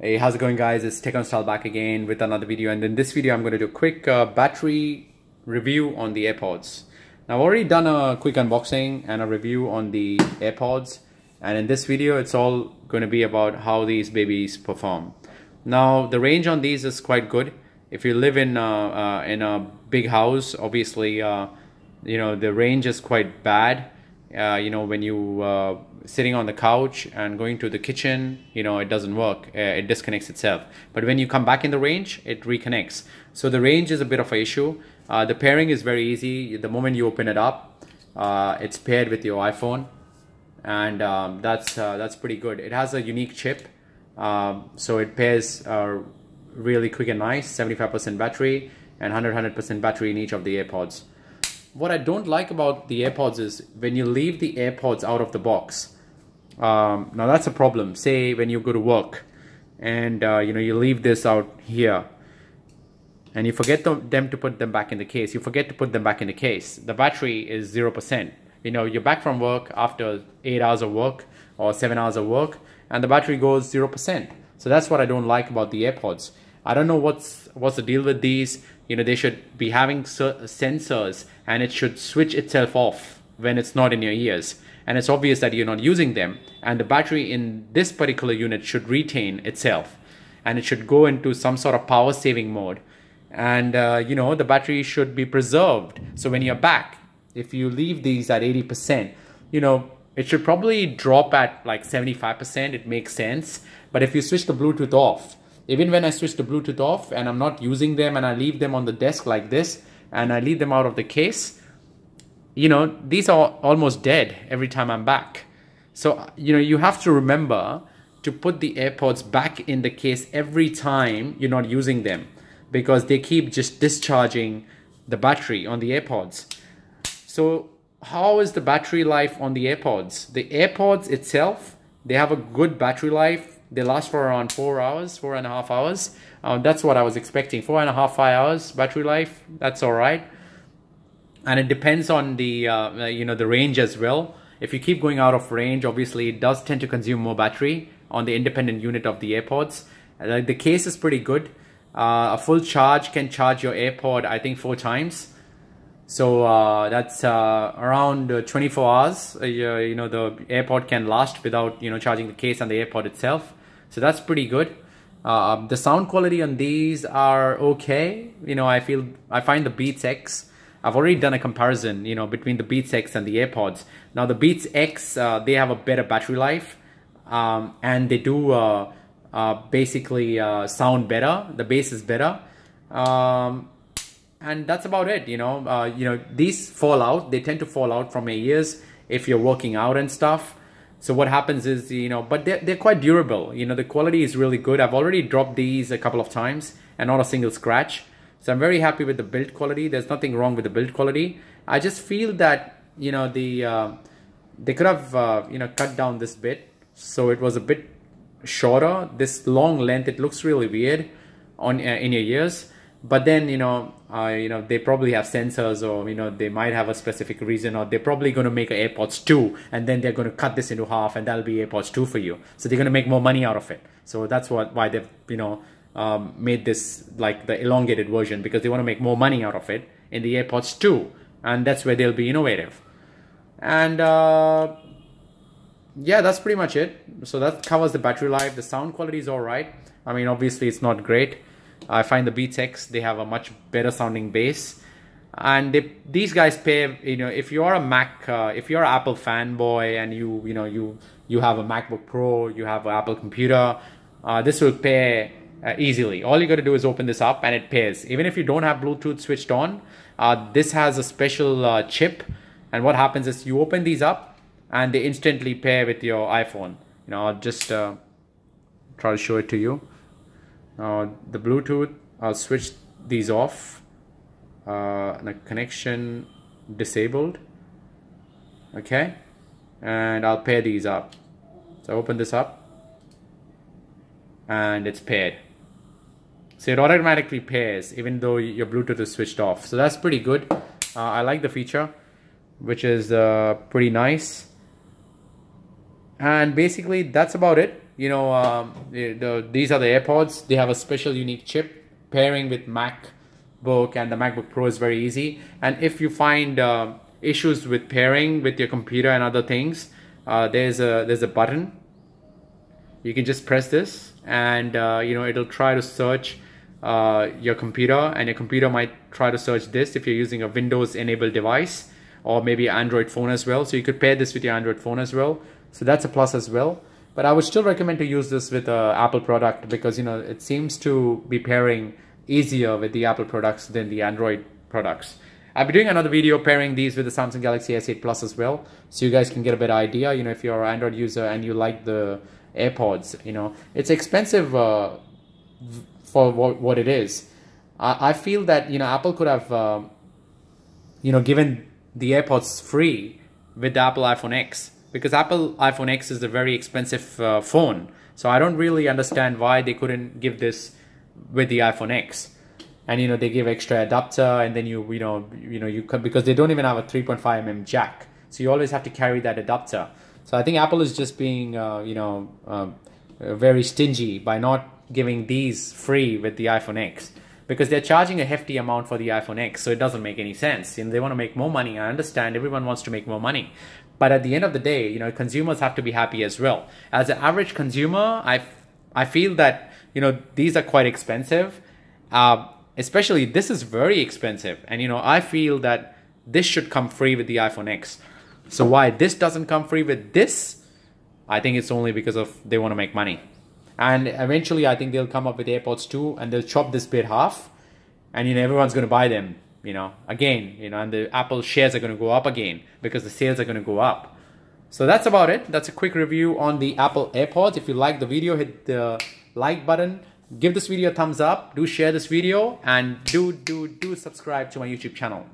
Hey, how's it going, guys? It's Tech on Style back again with another video, and in this video I'm going to do a quick battery review on the AirPods. Now, I've already done a quick unboxing and a review on the AirPods, and in this video it's all going to be about how these babies perform. Now, the range on these is quite good. If you live in a big house, obviously the range is quite bad. When you sitting on the couch and going to the kitchen, it doesn't work. It disconnects itself. But when you come back in the range, it reconnects. So the range is a bit of an issue. The pairing is very easy. The moment you open it up, it's paired with your iPhone, and that's pretty good. It has a unique chip, so it pairs really quick and nice. 75% battery and 100% battery in each of the AirPods. What I don't like about the AirPods is when you leave the AirPods out of the box. Now that's a problem. Say when you go to work and you leave this out here and you forget them to put them back in the case. You forget to put them back in the case. The battery is 0%. You're back from work after 8 hours of work or 7 hours of work, and the battery goes 0%. So that's what I don't like about the AirPods. I don't know what's the deal with these. They should be having sensors, and it should switch itself off when it's not in your ears. And it's obvious that you're not using them. And the battery in this particular unit should retain itself. And it should go into some sort of power saving mode. And, the battery should be preserved. So when you're back, if you leave these at 80%, it should probably drop at like 75%. It makes sense. But if you switch the Bluetooth off, even when I switch the Bluetooth off and I'm not using them and I leave them on the desk like this and I leave them out of the case, these are almost dead every time I'm back. So, you have to remember to put the AirPods back in the case every time you're not using them, because they keep just discharging the battery on the AirPods. So how is the battery life on the AirPods? The AirPods itself, they have a good battery life. They last for around 4 hours, 4.5 hours. That's what I was expecting. 4.5, 5 hours battery life. That's all right. And it depends on the the range as well. If you keep going out of range, obviously it does tend to consume more battery on the independent unit of the AirPods. The case is pretty good. A full charge can charge your AirPod, I think, 4 times. So that's around 24 hours. The AirPod can last without charging the case and the AirPod itself. So that's pretty good. The sound quality on these are okay. I find the Beats X. I've already done a comparison, between the Beats X and the AirPods. Now the Beats X, they have a better battery life, and they do basically sound better. The bass is better. And that's about it. These fall out. They tend to fall out from your ears if you're working out and stuff. So what happens is, but they're quite durable. The quality is really good. I've already dropped these a couple of times and not a single scratch. So I'm very happy with the build quality. There's nothing wrong with the build quality. I just feel that, they could have, cut down this bit. So it was a bit shorter. This long length, it looks really weird in your ears. But then, they probably have sensors, or, they might have a specific reason, or they're probably going to make an AirPods 2, and then they're going to cut this into half, and that'll be AirPods 2 for you. So they're going to make more money out of it. So that's why they've, made this like the elongated version, because they want to make more money out of it in the AirPods 2. And that's where they'll be innovative. And yeah, that's pretty much it. So that covers the battery life. The sound quality is all right. I mean, obviously it's not great. I find the Beats X, they have a much better sounding bass, and these guys pair. If you're a Mac, if you're an Apple fanboy and you have a MacBook Pro, you have an Apple computer, this will pair easily. All you got to do is open this up and it pairs. Even if you don't have Bluetooth switched on, this has a special chip, and what happens is you open these up and they instantly pair with your iPhone. I'll just try to show it to you. The Bluetooth, I'll switch these off, the connection disabled, okay, and I'll pair these up. So open this up and it's paired. So it automatically pairs even though your Bluetooth is switched off. So that's pretty good. I like the feature, which is pretty nice. And basically that's about it. you know, these are the AirPods. They have a special unique chip. Pairing with MacBook and the MacBook Pro is very easy. And if you find issues with pairing with your computer and other things, there's a button. You can just press this, and you know, it'll try to search your computer, and your computer might try to search this if you're using a Windows enabled device, or maybe an Android phone as well. So you could pair this with your Android phone as well. So that's a plus as well. But I would still recommend to use this with an Apple product, because you know, it seems to be pairing easier with the Apple products than the Android products. I'll be doing another video pairing these with the Samsung Galaxy S8 Plus as well, so you guys can get a better idea. You know, if you're an Android user and you like the AirPods, you know, it's expensive for what it is. I feel that, you know, Apple could have you know, given the AirPods free with the Apple iPhone X, because Apple iPhone X is a very expensive phone. So I don't really understand why they couldn't give this with the iPhone X. And you know, they give extra adapter, and then you could, because they don't even have a 3.5mm jack, so you always have to carry that adapter. So I think Apple is just being you know, very stingy by not giving these free with the iPhone X, because they're charging a hefty amount for the iPhone X, so it doesn't make any sense. You know, they want to make more money. I understand everyone wants to make more money, but at the end of the day, you know, consumers have to be happy as well. As an average consumer, I feel that, you know, these are quite expensive. Especially this is very expensive, and you know, I feel that this should come free with the iPhone X. So why this doesn't come free with this, I think it's only because of they want to make money. And eventually I think they'll come up with AirPods 2, and they'll chop this bit half, and you know, everyone's going to buy them, you know, again, you know, and the Apple shares are going to go up again because the sales are going to go up. So that's about it. That's a quick review on the Apple AirPods. If you like the video, hit the like button. Give this video a thumbs up, do share this video, and do subscribe to my YouTube channel.